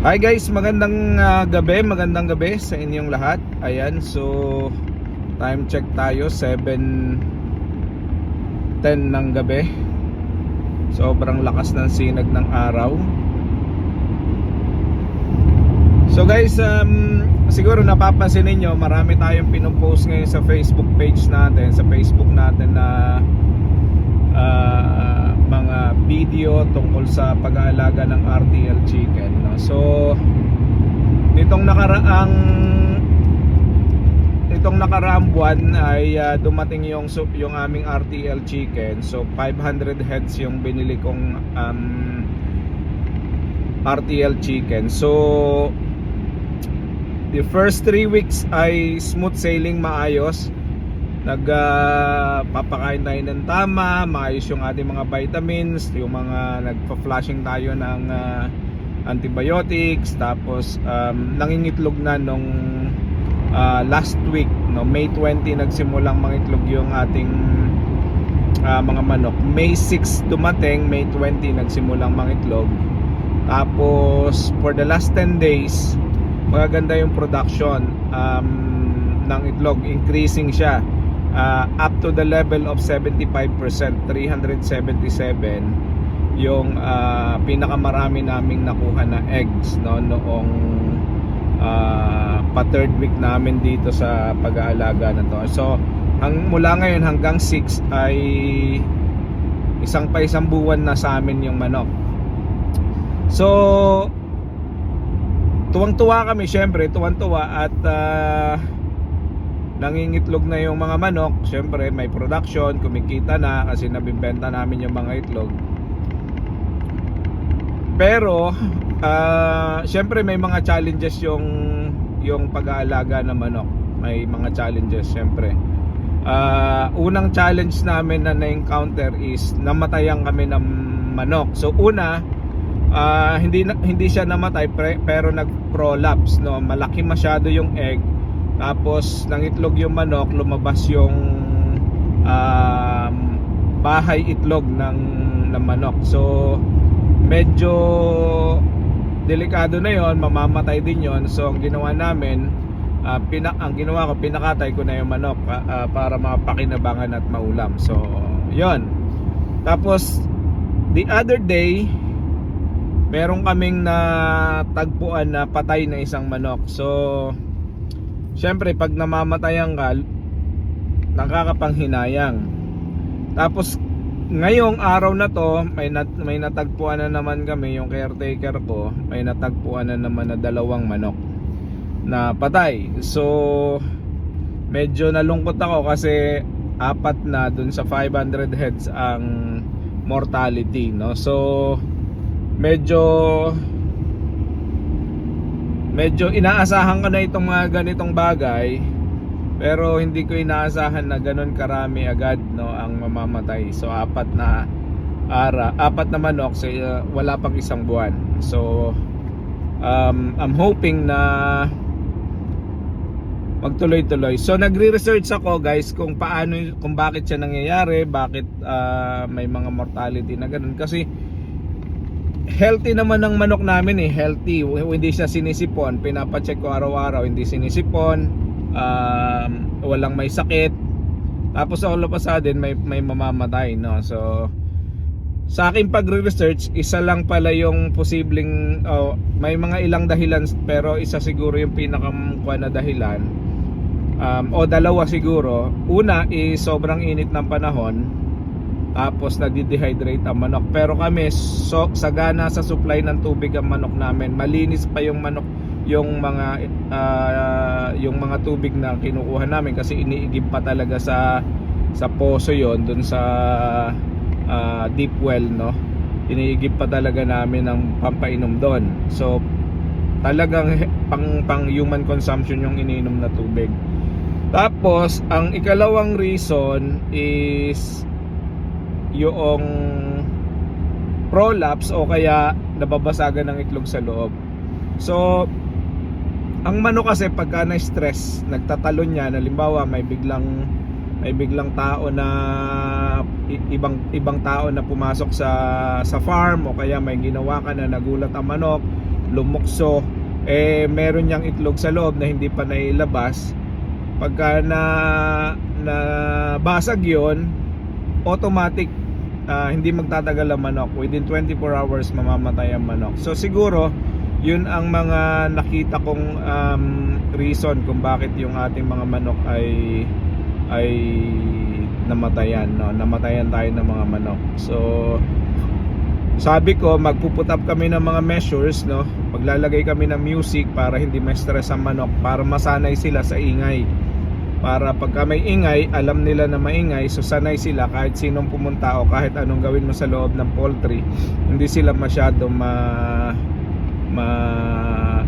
Hi guys, magandang gabi sa inyong lahat. Ayan, so time check tayo, 7:10 ng gabi. Sobrang lakas ng sinag ng araw. So guys, siguro napapansin niyo, marami tayong pinopost ngayon sa Facebook page natin, na mga video tungkol sa pag-aalaga ng RTL chicken, no? So nitong nakaraang buwan ay dumating yung aming RTL chicken. So 500 heads yung binili kong RTL chicken. So the first 3 weeks ay smooth sailing, maayos. Nagpapakain tayo ng tama, maayos yung ating mga vitamins, yung mga nagpa-flushing tayo ng antibiotics. Tapos nangingitlog na nung last week, no? May 20 nagsimulang mangitlog yung ating mga manok. May 6 dumating, May 20 nagsimulang mangitlog. Tapos for the last 10 days magaganda yung production ng itlog, increasing siya up to the level of 75%, 377 yung pinakamarami naming nakuha na eggs, no, noong pa third week namin dito sa pag-aalaga na to. So mula ngayon hanggang 6 ay isang buwan na sa amin yung manok. So tuwang-tuwa kami, syempre tuwang-tuwa, at nangingitlog na yung mga manok. Syempre may production, kumikita na kasi nabibenta namin yung mga itlog. Pero syempre may mga challenges yung pag-aalaga ng manok. May mga challenges syempre. Unang challenge namin na na-encounter is namatayan kami ng manok. So una, hindi siya namatay pero nag-prolapse, no? Malaki masyado yung egg. Tapos nangitlog yung manok, lumabas yung bahay itlog ng manok. So medyo delikado na yon, mamamatay din yon. So ang ginawa namin, pinakatay ko na yung manok para mapakinabangan at maulam. So yon. Tapos the other day meron kaming natagpuan na patay na isang manok. So syempre pag namamatayan ka, nakakapanghinayang. Tapos ngayong araw na to, may natagpuan na naman kami, yung caretaker ko, may natagpuan na naman na 2 manok na patay. So medyo nalungkot ako kasi 4 na dun sa 500 heads ang mortality, no? So medyo inaasahan ko na itong mga ganitong bagay, pero hindi ko inaasahan na ganun karami agad, no, ang mamamatay. So 4 na manok sa wala pang isang buwan. So I'm hoping na magtuloy-tuloy. So nagre-research ako guys kung bakit siya nangyayari, bakit may mga mortality na ganun. Kasi healthy naman ng manok namin, healthy, hindi siya sinisipon. Pinapacheck ko araw-araw, hindi sinisipon, walang may sakit. Tapos all of a sudden may mamamatay, no? So sa aking pagre-research, isa lang pala yung posibleng, may mga ilang dahilan, pero isa siguro yung pinakamukuha na dahilan, o 2 siguro. Una is sobrang init ng panahon, tapos nadi-dehydrate ang manok. Pero kami sagana sa supply ng tubig ang manok namin. Malinis pa yung manok, yung mga tubig na kinukuha namin, kasi iniigib pa talaga sa poso yon, dun sa deep well, no? Iniigib pa talaga namin ng pampainom doon. So talagang pang human consumption yung iniinom na tubig. Tapos ang ikalawang reason is yung prolapse, o kaya nababasagan ng itlog sa loob. So ang manok kasi pagka na-stress, nagtatalon yan. Halimbawa may biglang tao na ibang tao na pumasok sa farm, o kaya may ginawa ka na nagulat ang manok, lumukso, meron niyang itlog sa loob na hindi pa nailabas. Pagka na basag yon, automatic, hindi magtatagal ang manok. Within 24 hours mamamatay ang manok. So siguro yun ang mga nakita kong reason kung bakit yung ating mga manok ay namatayan, no? Namatayan tayo ng mga manok. So sabi ko, magpuput up kami ng mga measures, no? Maglalagay kami ng music para hindi ma-stress ang manok, para masanay sila sa ingay. Para pagka may ingay, alam nila na maingay, so sanay sila kahit sinong pumunta o kahit anong gawin mo sa loob ng poultry, hindi sila masyado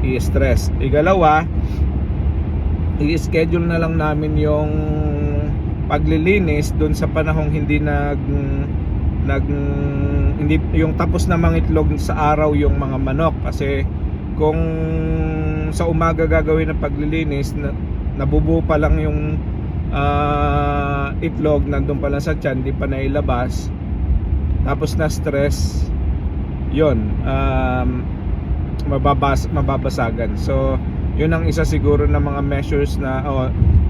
i-stress. Ikalawa, i-schedule na lang namin yung paglilinis doon sa panahong hindi hindi yung tapos na mangitlog sa araw yung mga manok. Kasi kung sa umaga gagawin ang paglilinis, nabubuo pa lang yung itlog, nandun pa lang sa tiyan, di pa nailabas, tapos na stress, yun, mababasagan. So yun ang isa siguro ng mga measures na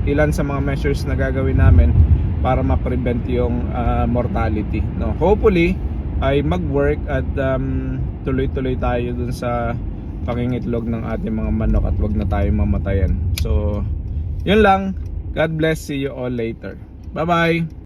ilan sa mga measures na gagawin namin para ma-prevent yung mortality, no? Hopefully ay mag-work at tuloy-tuloy tayo dun sa pangingitlog ng ating mga manok at wag na tayo mamatayan. So yun lang. God bless. See you all later. Bye bye.